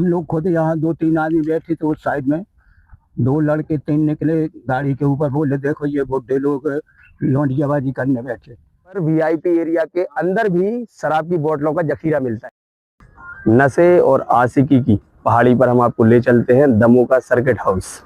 हम लोग खुद यहाँ 2-3 आदमी बैठे थे उस साइड में, 2 लड़के 3 निकले गाड़ी के ऊपर, बोले देखो ये बुड्ढे लोग लौंडियाबाजी करने बैठे। पर वीआईपी एरिया के अंदर भी शराब की बोतलों का जखीरा मिलता है। नशे और आशिकी की पहाड़ी पर हम आपको ले चलते हैं, दमोह का सर्किट हाउस।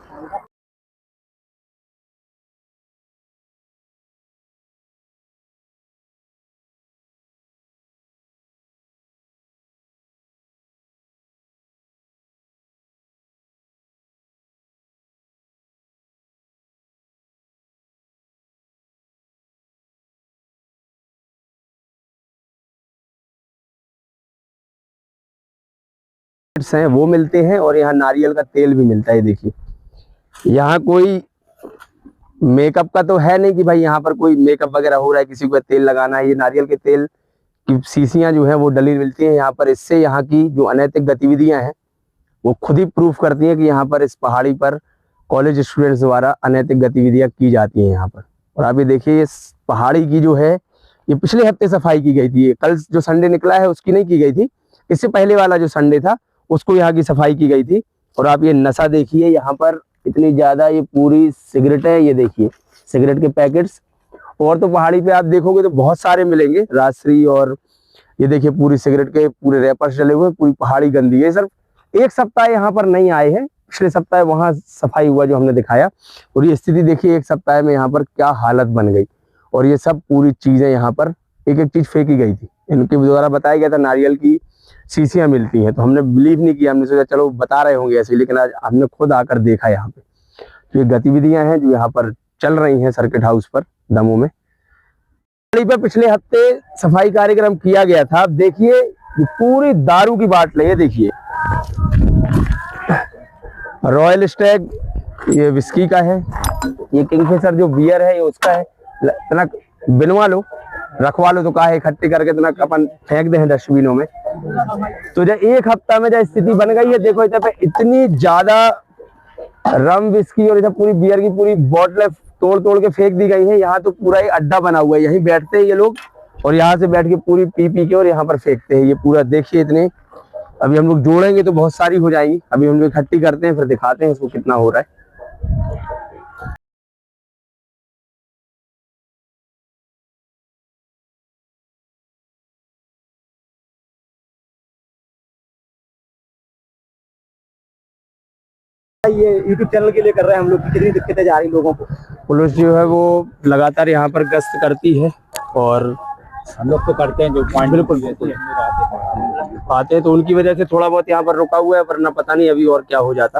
हैं वो मिलते हैं और यहाँ नारियल का तेल भी मिलता है। देखिए यहाँ कोई मेकअप का तो है नहीं कि भाई यहाँ पर कोई मेकअप वगैरह हो रहा है, किसी को तेल लगाना है। ये नारियल के तेल की शीशियां जो है वो डली मिलती हैं यहाँ पर। इससे यहाँ की जो अनैतिक गतिविधियां हैं वो खुद ही प्रूफ करती हैं कि यहाँ पर इस पहाड़ी पर कॉलेज स्टूडेंट्स द्वारा अनैतिक गतिविधियां की जाती हैं यहाँ पर। और आप ये देखिए इस पहाड़ी की जो है ये पिछले हफ्ते सफाई की गई थी। कल जो संडे निकला है उसकी नहीं की गई थी, इससे पहले वाला जो संडे था उसको यहाँ की सफाई की गई थी। और आप ये नशा देखिए यहाँ पर इतनी ज्यादा, ये पूरी सिगरेट है। ये देखिए सिगरेट के पैकेट्स। और तो पहाड़ी पे आप देखोगे तो बहुत सारे मिलेंगे राजश्री, और ये देखिए पूरी सिगरेट के पूरे रैपर्स डले हुए। पूरी पहाड़ी गंदी है। सिर्फ एक सप्ताह यहाँ पर नहीं आए हैं, पिछले सप्ताह वहां सफाई हुआ जो हमने दिखाया। और ये स्थिति देखिए एक सप्ताह में यहाँ पर क्या हालत बन गई। और ये सब पूरी चीजें यहाँ पर एक एक चीज फेंकी गई थी। इनके द्वारा बताया गया था नारियल की शीशियां मिलती हैं, तो हमने बिलीव नहीं किया। हमने सोचा चलो बता रहे होंगे ऐसे, लेकिन आज हमने खुद आकर देखा यहाँ पे तो ये गतिविधियां हैं जो यहाँ पर चल रही हैं सर्किट हाउस पर दमोह में। पे पिछले हफ्ते सफाई कार्यक्रम किया गया था। अब देखिए पूरी दारू की बाटल है। ये देखिए रॉयल स्टैग ये विस्की का है, ये किंगफिशर जो बियर है ये उसका है। इतना बिनवा लो, रखवा लो तो कहा है इकट्ठे करके इतना अपन फेंक दे डस्टबिनों में। तो जब एक हफ्ता में जब स्थिति बन गई है, देखो इधर पे इतनी ज्यादा रम विस्की और इधर पूरी बियर की पूरी बोतलें तोड़ तोड़ के फेंक दी गई है। यहाँ तो पूरा ही अड्डा बना हुआ है, यहीं बैठते हैं ये लोग और यहाँ से बैठ के पूरी पी के और यहाँ पर फेंकते हैं। ये पूरा देखिए इतने, अभी हम लोग जोड़ेंगे तो बहुत सारी हो जाएंगी। अभी हम लोग इकट्ठी करते हैं फिर दिखाते हैं इसको कितना हो रहा है। ये यूट्यूब चैनल के लिए कर रहे हैं हम लोग, कितनी दिक्कतें जा रही लोगों को। पुलिस जो है वो लगातार यहाँ पर गश्त करती है और हम लोग तो करते हैं जो पॉइंट बिल्कुल आते हैं तो उनकी वजह से थोड़ा बहुत यहाँ पर रुका हुआ है, वरना पता नहीं अभी और क्या हो जाता।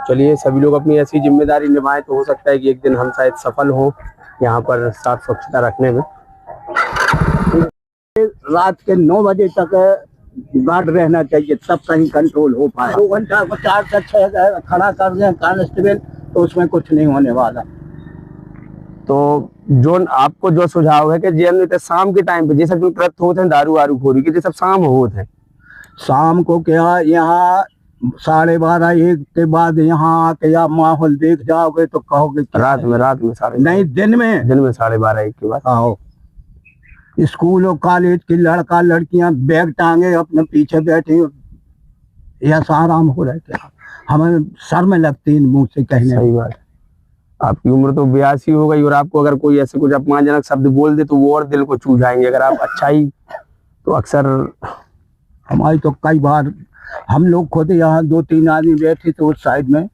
चलिए सभी लोग अपनी ऐसी जिम्मेदारी निभाएं तो हो सकता है कि एक दिन हम शायद सफल हो यहाँ पर साफ स्वच्छता रखने में। रात के 9 बजे तक गार्ड रहना चाहिए, तब कहीं कंट्रोल हो पाए। 2 घंटा 4 से 6 खड़ा कर दें कांस्टेबल तो उसमें कुछ नहीं होने वाला। तो जो आपको जो सुझाव है कि जी शाम के टाइम पे जैसे कृत होते हैं दारू वारू खोरी के सब शाम होते हैं, शाम को क्या यहाँ 12:30-1 के बाद यहाँ आके आप माहौल देख जाओगे तो कहोगे रात में साढ़े नहीं दिन में 12:30-1 के बाद आओ। स्कूल और कॉलेज की लड़का लड़कियां बैग टांगे अपने पीछे बैठे, यह आराम हो रहा है क्या? हमें सर में लगती है मुंह से कहने। सही बात। आपकी उम्र तो 82 हो गई और आपको अगर कोई ऐसे कुछ अपमानजनक शब्द बोल दे तो वो और दिल को छू जाएंगे। अगर आप अच्छाई तो अक्सर हमारी तो कई बार हम लोग खुद यहाँ 2-3 आदमी बैठे थे उस साइड में,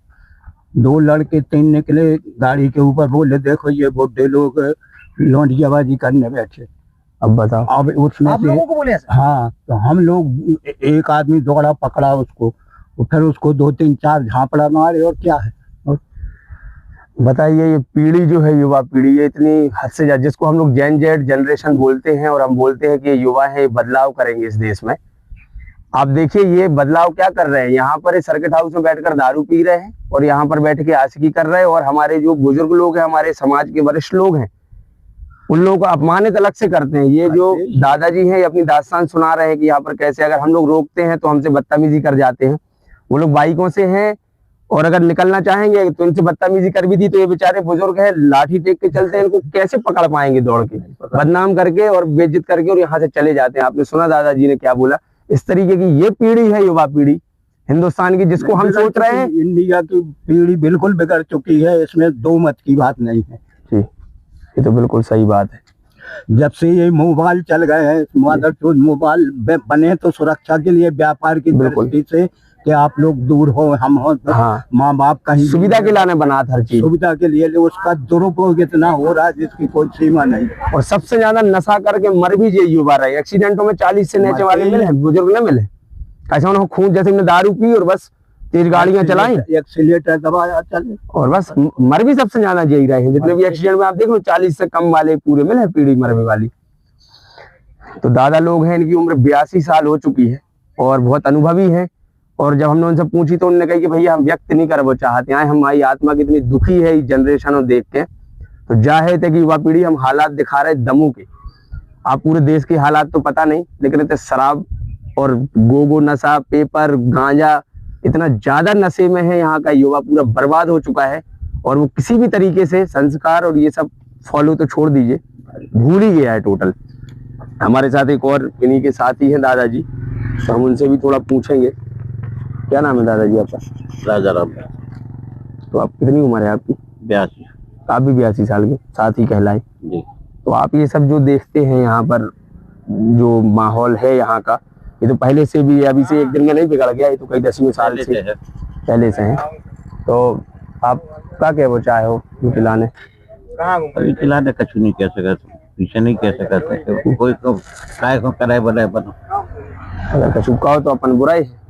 2 लड़के 3 निकले गाड़ी के ऊपर, बोले देखो ये बुड्ढे लोग लौंडियाबाजी करने बैठे। अब बताओ, अब उसमें आप लोगों को बोले हाँ, तो हम लोग एक आदमी दौड़ा पकड़ा उसको, फिर उसको 2-3-4 झापड़ा मारे और क्या है। बताइए ये पीढ़ी जो है युवा पीढ़ी ये इतनी हद से ज्यादा, जिसको हम लोग जेन जेड जनरेशन बोलते हैं और हम बोलते हैं कि ये युवा है, बदलाव करेंगे इस देश में। आप देखिए ये बदलाव क्या कर रहे हैं, यहाँ पर सर्किट हाउस में बैठकर दारू पी रहे हैं और यहाँ पर बैठ के आशिकी कर रहे हैं। और हमारे जो बुजुर्ग लोग हैं, हमारे समाज के वरिष्ठ लोग हैं, उन लोगों को अपमानित अलग से करते हैं। ये जो दादाजी हैं ये अपनी दास्तान सुना रहे हैं कि यहाँ पर कैसे अगर हम लोग रोकते हैं तो हमसे बदतमीजी कर जाते हैं। वो लोग बाइकों से हैं और अगर निकलना चाहेंगे तो इनसे बदतमीजी कर भी दी तो ये बेचारे बुजुर्ग हैं, लाठी टेक के चलते हैं, इनको कैसे पकड़ पाएंगे दौड़ के, बदनाम करके और बेइज्जत करके और यहाँ से चले जाते हैं। आपने सुना दादाजी ने क्या बोला। इस तरीके की ये पीढ़ी है युवा पीढ़ी हिंदुस्तान की, जिसको हम सोच रहे हैं। इंडिया की पीढ़ी बिल्कुल बिगड़ चुकी है, इसमें दो मत की बात नहीं है जी, ये तो बिल्कुल सही बात है। जब से ये मोबाइल चल गए हैं, मदरचोद मोबाइल बने तो सुरक्षा के लिए, व्यापार की दृष्टि से कि आप लोग दूर हो, हम हो, हाँ, माँ बाप कहीं सुविधा के लाने बना था हर चीज, सुविधा के लिए, उसका दुरुपयोग इतना हो रहा है जिसकी कोई सीमा नहीं। और सबसे ज्यादा नशा करके मर भी ये युवा रहे। एक्सीडेंटों में 40 से नीचे वाले मिले हैं, बुजुर्ग न मिले। ऐसा उन्होंने खून जैसे उन्होंने दारू पी और बस तेज गाड़ियां चलाई, एक्सीलेटर दबाया चले, और बस मर भी सबसे ज्यादा यही रहे हैं। जितने भी एक्सीडेंट में आप देख लो 40 से कम वाले पूरे मिले हैं पीढ़ी मरने वाली। तो दादा लोग हैं, इनकी उम्र 82 साल हो चुकी है और बहुत अनुभवी है। और जब हमने उनसे पूछी तो उन्होंने कहा कि भैया हम व्यक्त नहीं कर वो चाहते हैं, हमारी आत्मा कितनी दुखी है इस जनरेशन को देख के। तो जाहिर है कि युवा पीढ़ी हम हालात दिखा रहे दमों के। आप पूरे देश के हालात तो पता नहीं, लेकिन इतने शराब और गोगो नशा, पेपर, गांजा, इतना ज्यादा नशे में है यहाँ का युवा, पूरा बर्बाद हो चुका है। और वो किसी भी तरीके से संस्कार और ये सब फॉलो तो छोड़ दीजिए, भूल ही गया है टोटल। हमारे साथ एक और इन्हीं के साथी हैं दादाजी, तो हम उनसे भी थोड़ा पूछेंगे। क्या नाम है दादाजी आपका? राजा राम। तो आप कितनी उम्र है आपकी? 82। आप भी 82 साल के साथी कहलाए जी। तो आप ये सब जो देखते हैं यहाँ पर, जो माहौल है यहाँ का, ये तो पहले से भी, अभी से एक दिन में नहीं बिगड़ गया, ये तो कई दसियों साल से पहले से है। तो आप क्या कह वो चाहे हो खिलाने? अभी खिलाने कछु नहीं कह सकते, पीछे नहीं कह सकते, कोई को काय को कराए बनाए बनो, अगर कछु कहो तो अपन बुराई है,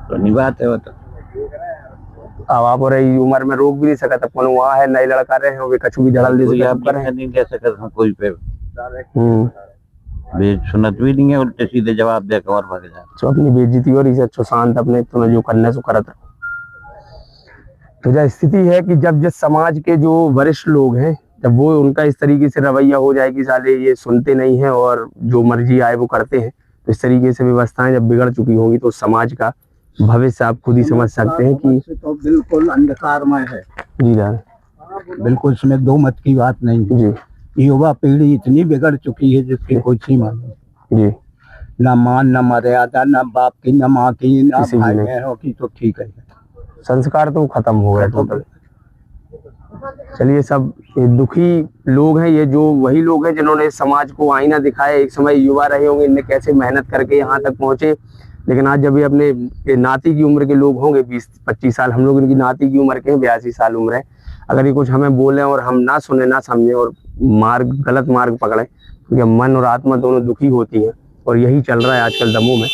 तो नहीं बात है वो तो। अब आप और उम्र में रोक भी नहीं सकते, अपन वहाँ है नए लड़का रहे हैं, वे कछु भी धड़ल दे कोई आप नहीं कह सकते हम कोई पे सुनत भी नहीं है, उल्टे सीधे जवाब देकर और भाग जाए। तो अपनी बेइज्जती और इसे अच्छा शांत अपने तो जो करने सो करत रहो। तो जो स्थिति है कि जब जिस समाज के जो वरिष्ठ लोग हैं, जब वो उनका इस तरीके से रवैया हो जाए कि साले ये सुनते नहीं हैं और जो मर्जी आए वो करते हैं, तो इस तरीके से व्यवस्थाएं जब बिगड़ चुकी होंगी तो समाज का भविष्य आप खुद ही समझ सकते हैं कि तो बिल्कुल अंधकारमय है। जी दादा, बिल्कुल, इसमें दो मत की बात नहीं है। जी युवा पीढ़ी इतनी बिगड़ चुकी है जिसकी कोई सीमा नहीं। जी, न मान, न मर्यादा, न बाप की, न माँ की, न किसी की भाई नहीं। बहनों की, तो ठीक है। संस्कार तो खत्म हो गया टोटल। चलिए, सब ये दुखी लोग हैं, ये जो वही लोग हैं जिन्होंने समाज को आईना दिखाया। एक समय युवा रहे होंगे, इनने कैसे मेहनत करके यहाँ तक पहुंचे, लेकिन आज जब ये अपने नाती की उम्र के लोग होंगे, 20-25 साल, हम लोग इनकी नाती की उम्र के हैं, 82 साल उम्र है, अगर ये कुछ हमें बोले और हम ना सुने ना समझे और गलत मार्ग पकड़े, क्योंकि मन और आत्मा दोनों दुखी होती हैं। और यही चल रहा है आजकल दमों में।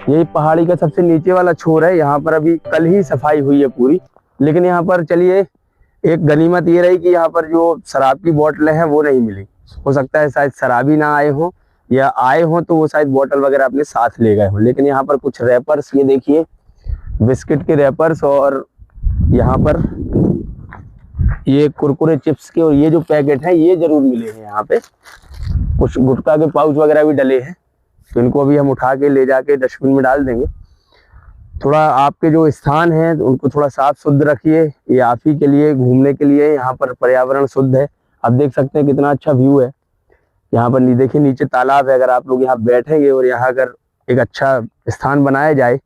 यही पहाड़ी का सबसे नीचे वाला छोर है, यहाँ पर अभी कल ही सफाई हुई है पूरी। लेकिन यहाँ पर चलिए, एक गनीमत ये रही कि यहाँ पर जो शराब की बोतलें हैं वो नहीं मिली। हो सकता है शायद शराबी ना आए हो, या आए हो तो वो शायद बोतल वगैरह अपने साथ ले गए हो। लेकिन यहाँ पर कुछ रैपर्स, ये देखिए बिस्किट के रैपर्स, और यहाँ पर ये कुरकुरे चिप्स के, और ये जो पैकेट है ये जरूर मिले हैं। यहाँ पे कुछ गुटखा के पाउच वगैरह भी डले हैं, तो इनको अभी हम उठा के ले जाके डस्टबिन में डाल देंगे। थोड़ा आपके जो स्थान है उनको थोड़ा साफ शुद्ध रखिए, ये आप ही के लिए, घूमने के लिए। यहाँ पर पर्यावरण शुद्ध है, आप देख सकते हैं कितना अच्छा व्यू है। यहाँ पर देखिए नीचे तालाब है, अगर आप लोग यहाँ बैठेंगे और यहाँ अगर एक अच्छा स्थान बनाया जाए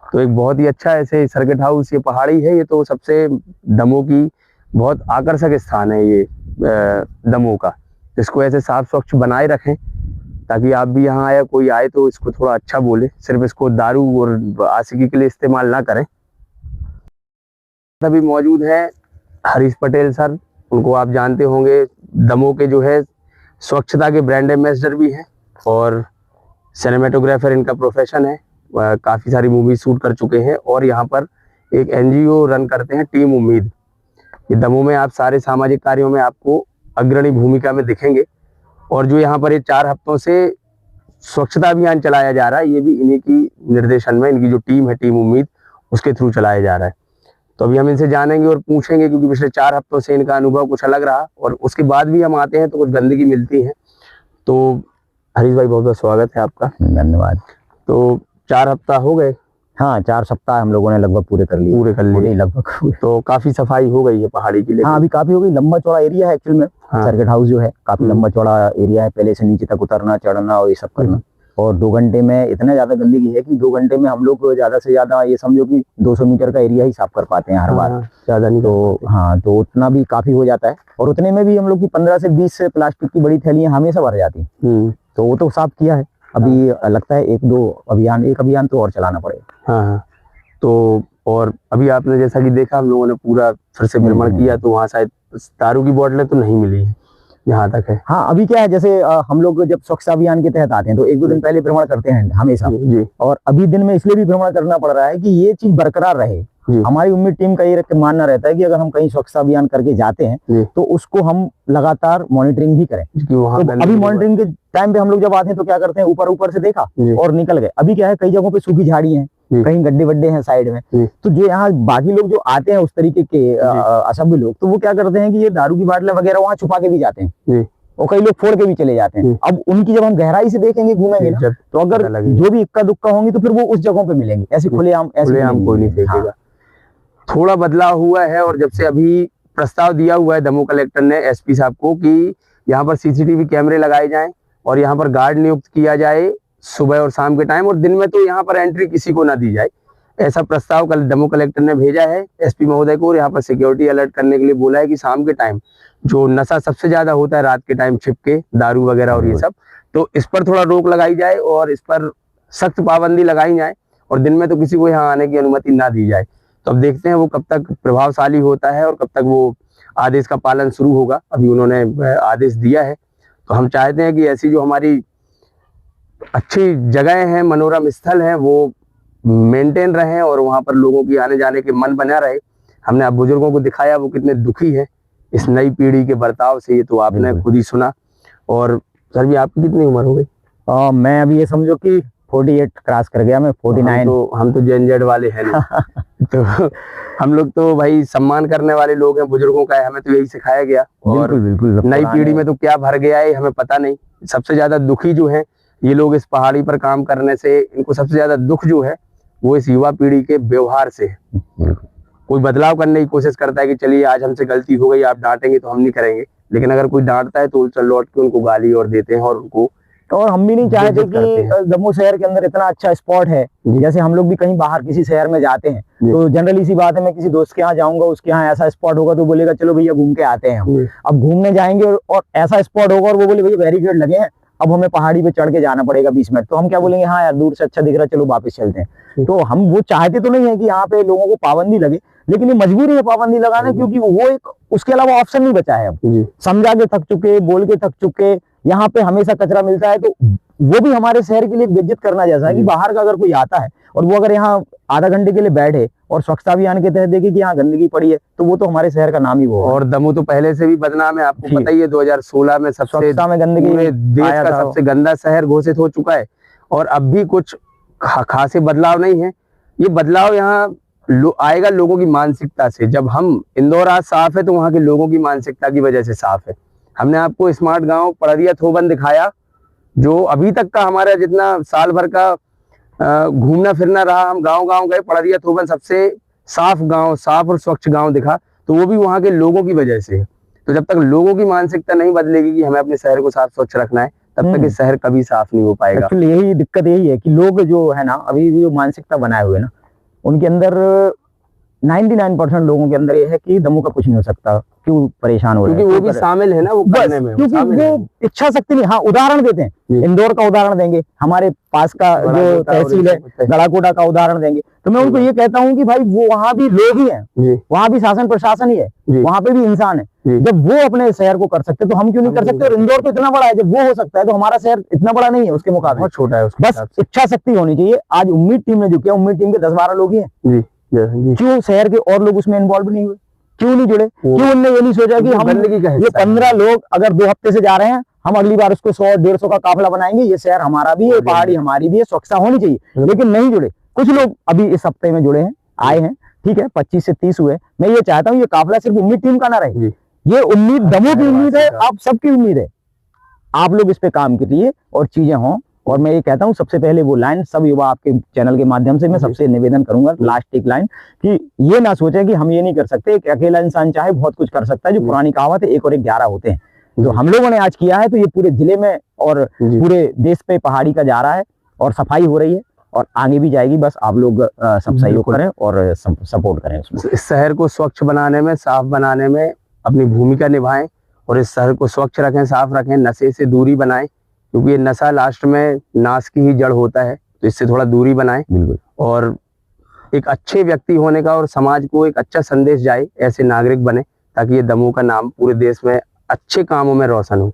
तो एक बहुत ही अच्छा ऐसे सर्किट हाउस, ये पहाड़ी है, ये तो सबसे दमों की बहुत आकर्षक स्थान है ये दमों का। इसको ऐसे साफ स्वच्छ बनाए रखें ताकि आप भी यहाँ आए, कोई आए तो इसको थोड़ा अच्छा बोले, सिर्फ इसको दारू और आशिकी के लिए इस्तेमाल ना करें। अभी मौजूद है हरीश पटेल सर, उनको आप जानते होंगे, दमों के जो है स्वच्छता के ब्रांड एम्बेसडर भी हैं और सिनेमेटोग्राफर इनका प्रोफेशन है। काफ़ी सारी मूवी शूट कर चुके हैं और यहाँ पर एक NGO रन करते हैं, टीम उम्मीद। ये दमों में आप सारे सामाजिक कार्यों में आपको अग्रणी भूमिका में दिखेंगे। और जो यहाँ पर ये 4 हफ्तों से स्वच्छता अभियान चलाया जा रहा है, ये भी इन्हीं की निर्देशन में, इनकी जो टीम है, टीम उम्मीद, उसके थ्रू चलाया जा रहा है। तो अभी हम इनसे जानेंगे और पूछेंगे, क्योंकि पिछले 4 हफ्तों से इनका अनुभव कुछ अलग रहा और उसके बाद भी हम आते हैं तो कुछ गंदगी मिलती है। तो हरीश भाई, बहुत बहुत स्वागत है आपका। धन्यवाद। तो 4 हफ्ता हो गए हाँ 4 सप्ताह हम लोगों ने लगभग पूरे कर लिए। पूरे लगभग। तो काफी सफाई हो गई है पहाड़ी की। हाँ अभी काफी हो गई, लंबा चौड़ा एरिया है एक्चुअल में। हाँ। सर्किट हाउस जो है काफी लंबा चौड़ा एरिया है, पहले से नीचे तक उतरना चढ़ना और ये सब करना। और 2 घंटे में इतना ज्यादा गंदगी है कि 2 घंटे में हम लोग ज्यादा से ज्यादा ये समझो कि 200 मीटर का एरिया ही साफ कर पाते हैं हर बार। ज्यादा नहीं तो हाँ, तो उतना भी काफी हो जाता है। और उतने में भी हम लोग की 15 से 20 प्लास्टिक की बड़ी थैलियां हमेशा भर जाती हैं। तो वो तो साफ किया है। अभी लगता है 1-2 अभियान, एक अभियान तो और चलाना पड़ेगा। हाँ। तो और अभी आपने जैसा कि देखा, हम लोगों ने पूरा फिर से भ्रमण किया, तो वहाँ शायद दारू की बोतलें तो नहीं मिली है जहाँ तक है। हाँ अभी क्या है, जैसे हम लोग जब स्वच्छता अभियान के तहत आते हैं तो 1-2 दिन पहले भ्रमण करते हैं हमेशा जी। और अभी दिन में इसलिए भी भ्रमण करना पड़ रहा है कि ये चीज बरकरार रहे। हमारी उम्मीद टीम का ये मानना रहता है कि अगर हम कहीं स्वच्छता अभियान करके जाते हैं तो उसको हम लगातार मॉनिटरिंग भी करें। तो अभी मॉनिटरिंग के टाइम पे हम लोग जब आते हैं तो क्या करते हैं, ऊपर से देखा और निकल गए। अभी क्या है, कई जगहों पे सूखी झाड़ी है, कहीं गड्ढे वड्ढे हैं साइड में। तो जो यहाँ बाकी लोग जो आते हैं उस तरीके के असभ्य लोग, तो वो क्या करते हैं कि ये दारू की बाटलें वगैरह वहाँ छुपा के भी जाते हैं और कई लोग फोड़ के भी चले जाते हैं। अब उनकी जब हम गहराई से देखेंगे, घूमेंगे ना, तो अगर जो भी इक्का दुक्का होंगी तो फिर वो उस जगहों पे मिलेंगे। ऐसे खुलेआम कोई नहीं फेंकेगा। थोड़ा बदलाव हुआ है, और जब से अभी प्रस्ताव दिया हुआ है दमोह कलेक्टर ने एसपी साहब को कि यहाँ पर सीसीटीवी कैमरे लगाए जाएं और यहाँ पर गार्ड नियुक्त किया जाए सुबह और शाम के टाइम, और दिन में तो यहाँ पर एंट्री किसी को ना दी जाए। ऐसा प्रस्ताव कल दमोह कलेक्टर ने भेजा है एसपी महोदय को, और यहाँ पर सिक्योरिटी अलर्ट करने के लिए बोला है कि शाम के टाइम जो नशा सबसे ज्यादा होता है रात के टाइम, छिपके दारू वगैरह और ये सब, तो इस पर थोड़ा रोक लगाई जाए और इस पर सख्त पाबंदी लगाई जाए, और दिन में तो किसी को यहाँ आने की अनुमति ना दी जाए। तो अब देखते हैं वो कब तक प्रभावशाली होता है और कब तक वो आदेश का पालन शुरू होगा। अभी उन्होंने आदेश दिया है, तो हम चाहते हैं कि ऐसी जो हमारी अच्छी जगह हैं, मनोरम स्थल हैं, वो मेंटेन रहें और वहाँ पर लोगों की आने जाने के मन बना रहे। हमने अब बुजुर्गों को दिखाया वो कितने दुखी है इस नई पीढ़ी के बर्ताव से, ये तो आपने खुद ही सुना। और सर भी आपकी कितनी उम्र हो गई? मैं अभी ये समझो कि 48 क्रॉस कर गया मैं, 49। हम तो जेनजेड वाले हैं तो हम लोग तो भाई सम्मान करने वाले लोग हैं, बुजुर्गों का है, हमें तो यही सिखाया गया। और बिल्कुल नई पीढ़ी में तो क्या भर गया है हमें पता नहीं। सबसे ज्यादा दुखी जो है ये लोग इस पहाड़ी पर काम करने से, इनको सबसे ज्यादा दुख जो है वो इस युवा पीढ़ी के व्यवहार से है। कोई बदलाव करने की कोशिश करता है कि चलिए आज हमसे गलती हो गई, आप डांटेंगे तो हम नहीं करेंगे, लेकिन अगर कोई डांटता है तो उल्टा लौट के उनको गाली और देते हैं और उनको। और हम भी नहीं चाहते कि दमोह शहर के अंदर इतना अच्छा स्पॉट है, जैसे हम लोग भी कहीं बाहर किसी शहर में जाते हैं तो जनरली सी बात है, मैं किसी दोस्त के यहाँ जाऊंगा, उसके यहाँ ऐसा स्पॉट होगा तो बोलेगा चलो भैया घूम के आते हैं हम। अब घूमने जाएंगे और ऐसा स्पॉट होगा और वो बोले भैया बैरिकेड लगे हैं, अब हमें पहाड़ी पे चढ़ के जाना पड़ेगा 20 मिनट, तो हम क्या बोलेंगे, हाँ यार दूर से अच्छा दिख रहा है चलो वापस चलते हैं। तो हम वो चाहते तो नहीं है कि यहाँ पे लोगों को पाबंदी लगे, लेकिन ये मजबूरी है पाबंदी लगाना, क्योंकि वो एक उसके अलावा ऑप्शन नहीं बचा है। अब समझा के थक चुके, बोल के थक चुके, यहाँ पे हमेशा कचरा मिलता है, तो वो भी हमारे शहर के लिए बेइज्जत करना जैसा है कि बाहर का अगर कोई आता है और वो अगर यहाँ आधा घंटे के लिए बैठे और स्वच्छता अभियान के तहत देखे कि यहाँ गंदगी पड़ी है, तो वो तो हमारे शहर का नाम ही वो। और दमोह तो पहले से भी बदनाम है, आपको पता ही है। 2016 में सबसे में गंदगी देश का सबसे गंदा शहर घोषित हो चुका है, और अब भी कुछ खासे बदलाव नहीं है। ये बदलाव यहाँ आएगा लोगों की मानसिकता से। जब हम इंदौर आज साफ है तो वहाँ के लोगों की मानसिकता की वजह से साफ है। हमने आपको स्मार्ट गांव पड़रिया थोबन दिखाया, जो अभी तक का हमारा जितना साल भर का घूमना फिरना रहा, हम गांव गांव गए, पड़रिया थोबन सबसे साफ गांव, साफ और स्वच्छ गांव दिखा, तो वो भी वहाँ के लोगों की वजह से है। तो जब तक लोगों की मानसिकता नहीं बदलेगी कि हमें अपने शहर को साफ स्वच्छ रखना है, तब तक ये शहर कभी साफ नहीं हो पाएगा। यही दिक्कत यही है कि लोग जो है ना, अभी जो मानसिकता बनाए हुए ना, उनके अंदर 99% लोगों के अंदर ये है कि दमोह का कुछ नहीं हो सकता, क्यों परेशान हो रहे हैं, क्योंकि वो भी शामिल है ना वो करने में, क्योंकि वो इच्छा शक्ति नहीं। हाँ उदाहरण देते हैं, इंदौर का उदाहरण देंगे, हमारे पास का जो तहसील है गड़ाकोटा का उदाहरण देंगे, तो मैं उनको ये कहता हूँ कि भाई वो वहाँ भी लोग ही हैं, वहाँ भी शासन प्रशासन ही है, वहाँ पे भी इंसान है। जब वो अपने शहर को कर सकते तो हम क्यों नहीं कर सकते? और इंदौर तो इतना बड़ा है, जब वो हो सकता है तो हमारा शहर इतना बड़ा नहीं है उसके मुकाबले, बहुत छोटा है। बस इच्छा शक्ति होनी चाहिए। आज उम्मीद टीम ने जो किया, उम्मीद टीम के 10-12 लोग ही हैं, क्यों शहर के और लोग उसमें इन्वॉल्व नहीं हुए, क्यों नहीं जुड़े? क्यों उनने ये नहीं सोचा कि हम ये 15 लोग अगर 2 हफ्ते से जा रहे हैं, हम अगली बार उसको 100-150 का काफिला बनाएंगे, ये शहर हमारा भी है, पहाड़ी हमारी भी है, स्वच्छता होनी चाहिए। लेकिन नहीं जुड़े। कुछ लोग अभी इस हफ्ते में जुड़े हैं, आए हैं, ठीक है, 25 से 30 हुए। मैं ये चाहता हूँ ये काफिला सिर्फ उम्मीद टीम का ना रहे, ये उम्मीद दमोह की उम्मीद है, आप सबकी उम्मीद है। आप लोग इस पे काम कीजिए और चीजें हों और मैं ये कहता हूँ सबसे पहले वो लाइन सब युवा आपके चैनल के माध्यम से मैं सबसे निवेदन करूंगा, लास्ट एक लाइन, कि ये ना सोचे कि हम ये नहीं कर सकते। एक अकेला इंसान चाहे बहुत कुछ कर सकता है। जो पुरानी कहावत है 1 और 1 11 होते हैं, जो हम लोगों ने आज किया है तो ये पूरे जिले में और पूरे देश पे पहाड़ी का जा रहा है और सफाई हो रही है और आगे भी जाएगी। बस आप लोग सब सहयोग करें और सपोर्ट करें उसमें। इस शहर को स्वच्छ बनाने में, साफ बनाने में अपनी भूमिका निभाएं और इस शहर को स्वच्छ रखें, साफ रखें, नशे से दूरी बनाएं, क्योंकि ये नशा लास्ट में नाश की ही जड़ होता है। तो इससे थोड़ा दूरी बनाएं बिल्कुल। और एक अच्छे व्यक्ति होने का और समाज को एक अच्छा संदेश जाए, ऐसे नागरिक बने ताकि ये दमोह का नाम पूरे देश में अच्छे कामों में रोशन हो।